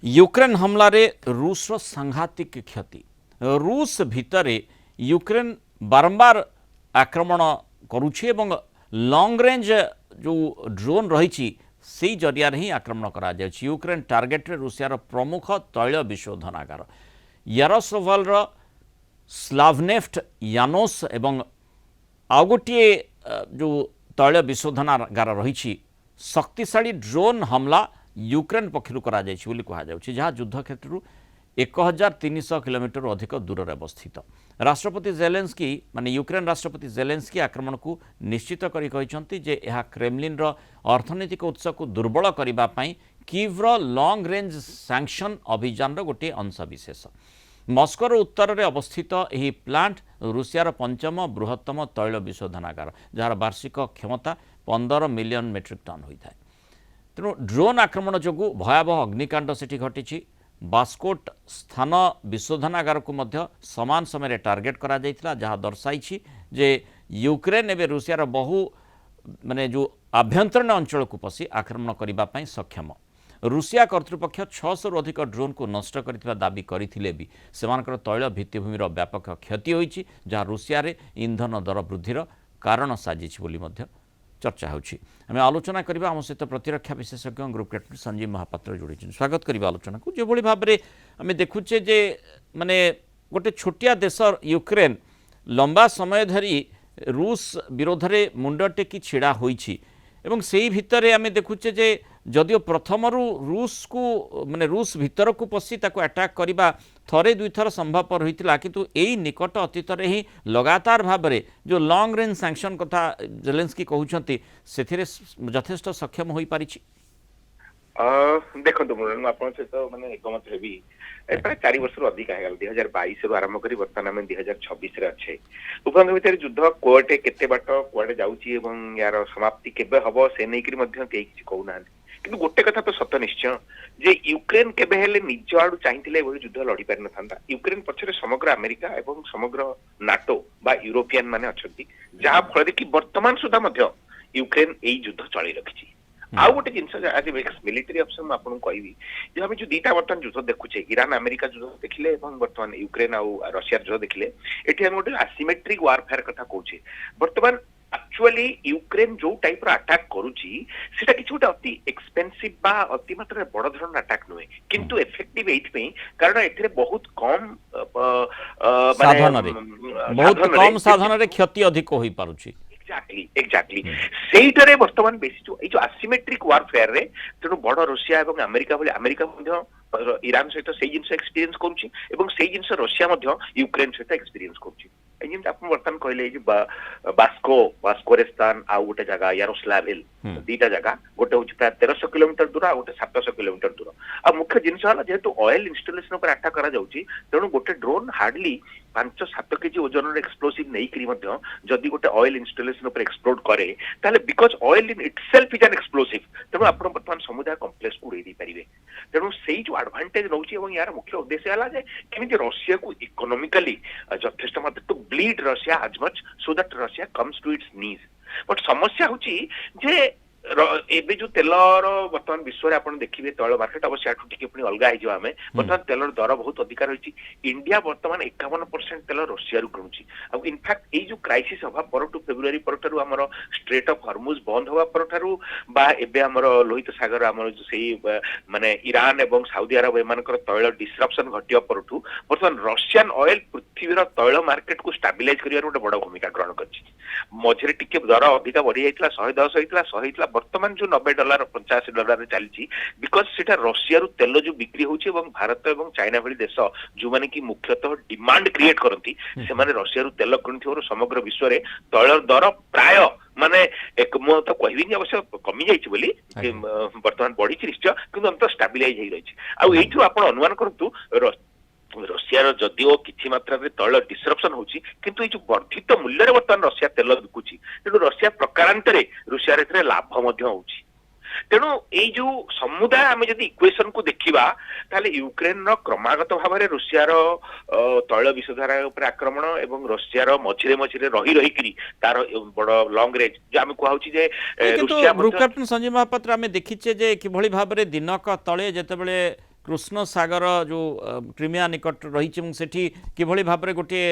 Ukraine हमलार रूस सांघातिक क्षति रूस भितर यूक्रेन बारंबार आक्रमण करुछि एवं लॉन्ग रेंज जो ड्रोन रही से जरिया ही आक्रमण करा यूक्रेन टार्गेट रूसियार प्रमुख तैल विशोधनागार यारोस्लावल स्लावनेफ्ट यानोस एवं आउ गोटे जो तैल विशोधनागार रही शक्तिशाली ड्रोन हमला यूक्रेन पक्षर कहुच्छी जहाँ युद्ध क्षेत्र 1300 किलोमीटर अधिक दूर अवस्थित राष्ट्रपति जेलेंस्की माने यूक्रेन राष्ट्रपति जेलेंस्की आक्रमण को निश्चित करी जे यह क्रेमलिन अर्थनैतिक उत्स को दुर्बल करने कीव्र लॉन्ग रेंज सैंक्शन अभियान गोटे अंशविशेष मस्कोर उत्तर में अवस्थित यह प्लांट रूसियार पंचम बृहत्तम तैल विशोधनागार जार वार्षिक क्षमता 15 मिलियन मेट्रिक टन होता है। तेणु ड्रोन आक्रमण जो भयावह अग्निकांड से घटी बास्कोट स्थान विशोधनागार को मध्य समान समय टार्गेट करा जाइथिला जहाँ दर्शाई जे यूक्रेन एवं रूसियार बहु माने जो आभ्यंतरीण अंचल को पशि आक्रमण करने सक्षम रूसिया कर्तृपक्ष 600 अधिक ड्रोन को नष्ट करथिबा दाबी करथिले भी सेमानकर तैल भित्तिभूमिर व्यापक क्षति होईछि जहाँ रूसिया रे इंधन दर वृद्धिर कारण साजिछि बोली मध्य चर्चा होछि। आम आलोचना करबा आम सहित प्रतिरक्षा विशेषज्ञ ग्रुप कैप्टेन संजीव महापात्र जोड़ी स्वागत करबा आलोचना को जो भली भाबरे आम देखुचे जे माने गोटे छोटिया देश यूक्रेन लंबा समय धरी रूस विरोध में मुंड टेकी छिड़ा होईछि एवं सेही भितरे आम देखुचे जे जदियो प्रथमरू रूस को माने रूस भीतर को पशि ताको अटैक करबा थरे दुई थर संभवपर होइतिला किंतु एई निकट अतीत रे ही लगातार भाबरे जो लॉन्ग रेंज सैंक्शन कथा जेलेंस्की कहउछंती सेथिरे यथेष्ट सक्षम होई पारिछि। देखो मुरन आपन से तो माने एकमत हेबी प्राय 4 वर्ष अधिक है 2022 रु आरंभ करी वर्तमान में 2026 रे अच्छे उभय भितर युद्ध कोटे केते बाट कोडे जाउची एवं यार समाप्ति केबे हबो से नै करी मध्य केही किछि कहउना किंतु गोटे कथा तो सत्य निश्चय जे यूक्रेन केबे हेले निज आडू चाहिथिले एबो युद्ध लड़ी पारि नथांता यूक्रेन पछरे समग्र अमेरिका एवं समग्र नाटो बा यूरोपियन माने अछंती जहा फळे कि वर्तमान सुधा मध्य यूक्रेन एई युद्ध चली रखिछि। आउ गोटे जिन आज मिलिटरी ऑप्शन आपको कहबी जो आम जो दीटा बर्तमान युद्ध देखुचे ईरान अमेरिका युद्ध देखिले बर्तमान यूक्रेन आउ रशिया युद्ध देखिले एठी हम गोटे एसिमेट्रिक वारफेयर कथा कहूचे बर्तमान एक्चुअली यूक्रेन जो टाइप रो अटैक करूची सेटा किछ गोटे अति एक्सपेंसिव बा अति मात्रा बड़ धरण अटैक नुहे किंतु इफेक्टिव एथ पे कारण एथिरे बहुत कम बहुत कम साधन रे क्षति अधिक होई पारुची। एक्जाक्टली सेइटरे वर्तमान बेसी जो एसिमेट्रिक वारफेयर रे तेणु बड़ रशिया एवं अमेरिका भली अमेरिका मध्य ईरान सहित से जिन एक्सपीरियंस करूची एवं से जिन रशिया मध्य यूक्रेन सहित एक्सपीरियंस करूची जिन आप बर्तमान कहले बास्कोरेस्तान आउ गोटे जगह यारोस्लाविल दीटा जगह गोटे हूँ प्राय 1300 किलोमीटर दूर आ गोटे 700 किलोमीटर दूर आ मुख्य जिनस है जेहेतु ऑयल इंस्टॉलेशन पर अटैक करा जाउची तेणु गोटे ड्रोन हार्डली 5-7 केजी ओजन एक्सप्लोसिव नहीं करी मध्य जदि गोटे ऑयल इंस्टॉलेशन पर एक्सप्लोड करे ताले because oil in itself is an explosive तेणु आप बर्तमान समुदाय कॉम्प्लेक्स को उड़ेई पारे तेणु से जो एडवांटेज नौची एवं यार मुख्य उद्देश्य है जे केमिति रशिया को इकोनॉमिकली यथेष्ट मात्रा to bleed Russia as much so that Russia comes to its knees but समस्या होची जे एबे जो तेलर वर्तमान विश्व आप देखिए तैल मार्केट अवश्य टी अलग हो आम बर्तमान तेलर दर बहुत अधिकार रही इंडिया बर्तमान 51% तेल रशिया किणुची इनफैक्ट ये जो क्राइसिस हवा पर फेब्रुआरी पर आमर स्ट्रेट ऑफ हॉर्मुज बंद हवा पर आमर लोहित सागर आमर से माने ईरान एवं सऊदी अरब एमानकर तैल डिस्रप्शन घटिया पर बर्तमान रशियन ऑयल पृथ्वीर तैल मार्केट को स्टाबिलाइज कर गोटे बड़ भूमिका ग्रहण कर मझे टिके दर अधिका बढ़ी जाता 110 होता वर्तमान जो $90 $85 चलती बिकॉज सेटा रशिया तेल जो बिक्री होची एवं भारत एवं चाइना भली देश जो माने कि मुख्यतः डिमांड क्रिएट करती से माने रशिया तेल किणुथिबारु समग्र विश्व रे तैल दर प्राय माने एक मो तो कहबिनी अवश्य कमी जाइछि बोली वर्तमान बढ़ी निश्चय किंतु अंत स्टेबलाइज हो रही आ एठु आपण अनुमान करतु रशिया जदिओ किछि मात्रा रे तैल डिस्रप्शन होची किंतु ये जो वर्धित मूल्य रे वर्तमान रशिया तेल बिकुची तेणु रशिया प्रकारांतरे रूसिया रे लाभ मध्य होची तेणु ये जो समुदाय आम जब इक्वेशन को देखा ताले यूक्रेन क्रमागत भाव में रूसियार तैल विशोधनागार आक्रमण एवं रशियार मझिरे मझिरे रही रही तार बड़ लॉन्ग रेंज जो आम कहूँ ग्रुप कैप्टेन संजीव महापात्र आम देखीचे जे किभली भाव में दिनक तले जेतेबेले कृष्ण सागर जो क्रिमिया निकट रही सेठी किभଳି भाबरे गोटे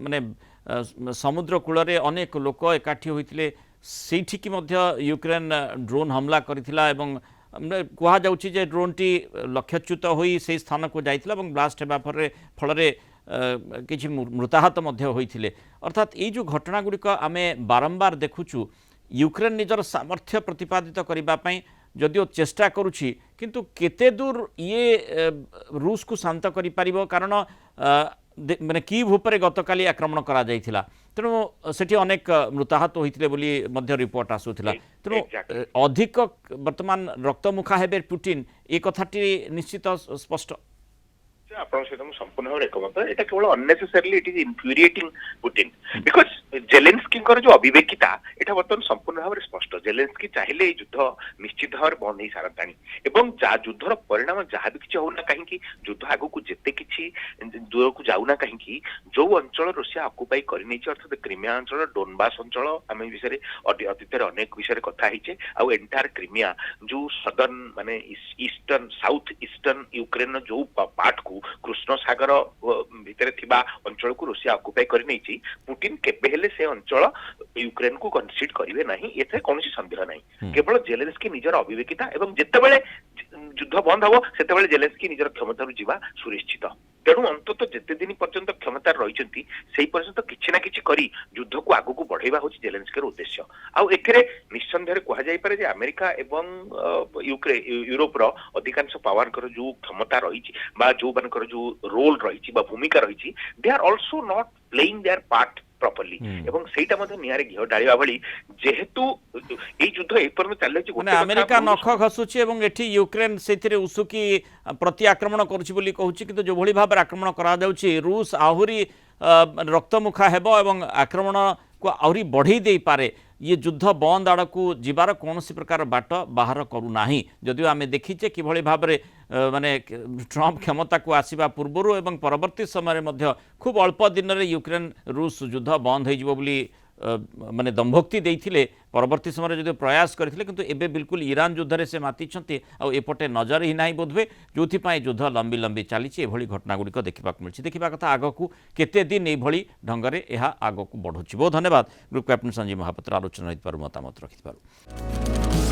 माने समुद्र कूल अनेक लोक एकाठी होते ସେଇଠିକି ମଧ୍ୟ ୟୁକ୍ରେନ୍ ଡ୍ରୋନ୍ हमला କରିଥିଲା ଏବଂ କୁହାଯାଉଛି ଯେ ଡ୍ରୋନ୍ଟି ଲକ୍ଷ୍ୟଚ୍ୟୁତ ହୋଇ ସେହି ସ୍ଥାନକୁ ଯାଇଥିଲା ଏବଂ ବ୍ଲାଷ୍ଟ ହେବା ଫଳରେ କିଛି ମୃତାହତ ମଧ୍ୟ ହୋଇଥିଲେ। ଅର୍ଥାତ୍ ଏଇ ଯେଉଁ ଘଟଣାଗୁଡ଼ିକ ଆମେ ବାରମ୍ବାର ଦେଖୁଛୁ ୟୁକ୍ରେନ୍ ନିଜର ସାମର୍ଥ୍ୟ ପ୍ରତିପାଦିତ କରିବା ପାଇଁ ଯଦିଓ ଚେଷ୍ଟା କରୁଛି କିନ୍ତୁ କେତେ ଦୂର ଇଏ ରୁଷକୁ ଶାନ୍ତ କରିପାରିବ କାରଣ ମାନେ କିଭ୍ ଉପରେ ଗତକାଲି ଆକ୍ରମଣ କରାଯାଇଥିଲା ତେଣୁ ସେଠି ଅନେକ ମୃତାହତ ହୋଇଥିଲେ ବୋଲି ମଧ୍ୟ ରିପୋର୍ଟ ଆସୁଥିଲା ତେଣୁ ଅଧିକ ବର୍ତ୍ତମାନ ରକ୍ତମୁଖା ହେବେ ପୁଟିନ ଏ କଥାଟି ନିଶ୍ଚିତ ସ୍ପଷ୍ଟ। ଆପଣଙ୍କ ସହିତ ମୁଁ ସମ୍ପୂର୍ଣ୍ଣ ଭାବରେ ଏକମତ। ଏଇଟା କେବଳ ଅନନେସେସାରିଲି ଇଟ୍ ଇଜ ଇନଫ୍ୟୁରିଏଟିଂ ପୁଟିନ ବିକଜ ଜେଲେନ୍ସ୍କିଙ୍କର ଯୋଉ ଅବିବେକିତା ଏଇଟା ବର୍ତ୍ତମାନ ସମ୍ପୂର୍ଣ୍ଣ ଭାବରେ ସ୍ପଷ୍ଟ। ଜେଲେନ୍ସ୍କି ଚାହିଁଲେ ଏଇ ଯୁଦ୍ଧ ନିଶ୍ଚିତ ଭାବରେ ବନ୍ଦ ହେଇ ସାରନ୍ତାଣି ଏବଂ ଯୁଦ୍ଧର ପରିଣାମ ଯାହା ବି କିଛି ହଉନା କାହିଁକି ଯୁଦ୍ଧ ଆଗକୁ ଯେତେ କିଛି ଦୂରକୁ ଯାଉନା କାହିଁକି ଯୋଉ ଅଞ୍ଚଳ ରୁଷିଆ ଅକୁପାଇ କରିନେଇଛି ଅର୍ଥାତ୍ କ୍ରିମିଆ ଅଞ୍ଚଳ ଡୋନବାସ ଅଞ୍ଚଳ ଆମେ ଏ ବିଷୟରେ ଅତୀତରେ ଅନେକ ବିଷୟରେ କଥା ହେଇଛେ ଆଉ ଏଣ୍ଟାୟାର କ୍ରିମିଆ ଯୋଉ ସଦର୍ନ ମାନେ ଇଷ୍ଟର୍ନ ସାଉଥ ଇଷ୍ଟର୍ନ ୟୁକ୍ରେନର ଯୋଉ ପାର୍ଟକୁ कृष्ण सागर भितर थिबा अंचल को रूसिया ऑक्युपाई कर नहीं पुटिन केबे हेले से अंचल यूक्रेन को कन्सीड करिवे नहीं एथे कोनोसी संदेह नहीं केवल जेलेन्स्की निजर अविवेकिता एवं जेतेबेले युद्ध बंद हबो सेतेबेले जेलेन्स्की निजर क्षमता रु जीवा सुनिश्चित तेणु अंतत जेते दिन पर्यंत क्षमता रहिचंती सेही पर्यंत किछि ना किछि करी युद्ध को आगु को बढ़ाइबा होछि जेलेन्स्की रो उद्देश्य आ एथिरे निस्संदेह कहा जाय पारे जे अमेरिका एवं यूरोप रो अधिकांश पावर कर जो क्षमता रहिछि बा जो बनकर जो रोल रहिछि बा भूमिका रहिछि they are also not playing their part properly एवं सेटा मध्ये नियारे घियो डालिबा भली जेहेतु ए युद्ध ए पर चले छि माने अमेरिका नख घसुछि एवं एठी यूक्रेन सेथिरे उसुकी प्रति आक्रमण करूछि बोली कहूछि किंतु जो भली भाबे आक्रमण करा जाउछि रूस आहुरी रक्तमुखा हेबो एवं आक्रमण को आहुरी बढ़ी दे पारे ये युद्ध बंद आड़ को जीवार कौन प्रकार बाट बाहर करूना जदिव आम देखीचे कि भाव में माने ट्रम्प क्षमता को आसवा पूर्वर एवं परवर्ती समय खूब अल्प दिन में यूक्रेन रूस युद्ध बंद हो माने दंभोक्ति देइथिले परवर्ती समय जो प्रयास करथिले किंतु एबे बिल्कुल ईरान युद्ध से मातिछंती आ एपटे नजर ही नाही बोधवे जोथिपाई युद्ध लंबी लंबी चली एभली घटनागुड़िक देखा मिली देखा कथा आगकू केते दिन एभली ढंगरे एहा आगकू बढ़ुछि। बहुत धन्यवाद ग्रुप कैप्टन संजीव महापात्र आलोचना मतामत रखिथिबारु।